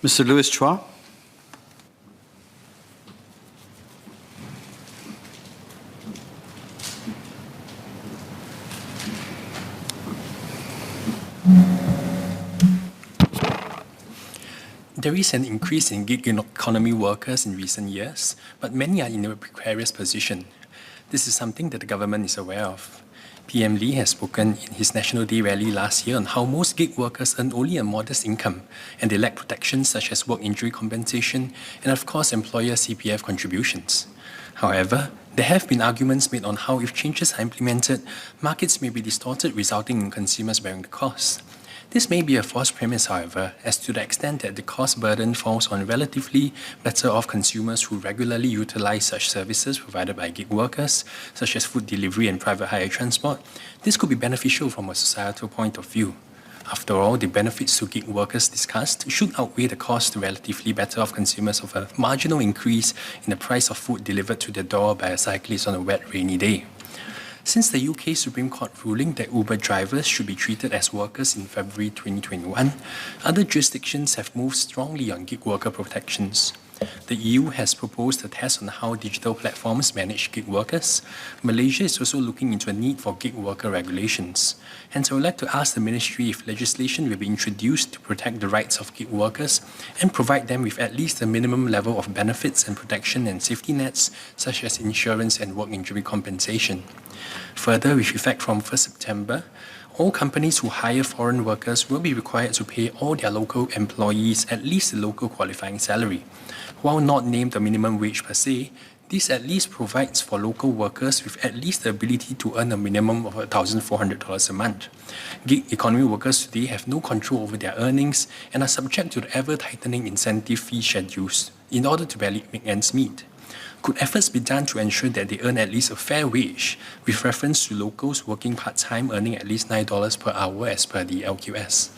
Mr. Louis Chua. There is an increase in gig economy workers in recent years, but many are in a precarious position. This is something that the government is aware of. PM Lee has spoken in his National Day rally last year on how most gig workers earn only a modest income and they lack protections such as work injury compensation and of course employer CPF contributions. However, there have been arguments made on how if changes are implemented, markets may be distorted resulting in consumers bearing the cost. This may be a false premise, however, as to the extent that the cost burden falls on relatively better off consumers who regularly utilize such services provided by gig workers, such as food delivery and private hire transport. This could be beneficial from a societal point of view. After all, the benefits to gig workers discussed should outweigh the cost to relatively better off consumers of a marginal increase in the price of food delivered to their door by a cyclist on a wet, rainy day. Since the UK Supreme Court ruling that Uber drivers should be treated as workers in February 2021, other jurisdictions have moved strongly on gig worker protections. The EU has proposed a test on how digital platforms manage gig workers. Malaysia is also looking into a need for gig worker regulations. Hence, I would like to ask the Ministry if legislation will be introduced to protect the rights of gig workers and provide them with at least a minimum level of benefits and protection and safety nets, such as insurance and work injury compensation. Further, with effect from 1st September, all companies who hire foreign workers will be required to pay all their local employees at least the local qualifying salary. While not named a minimum wage per se, this at least provides for local workers with at least the ability to earn a minimum of $1,400 a month. Gig economy workers today have no control over their earnings and are subject to the ever-tightening incentive fee schedules in order to barely make ends meet. Could efforts be done to ensure that they earn at least a fair wage, with reference to locals working part-time earning at least $9 per hour as per the LQS?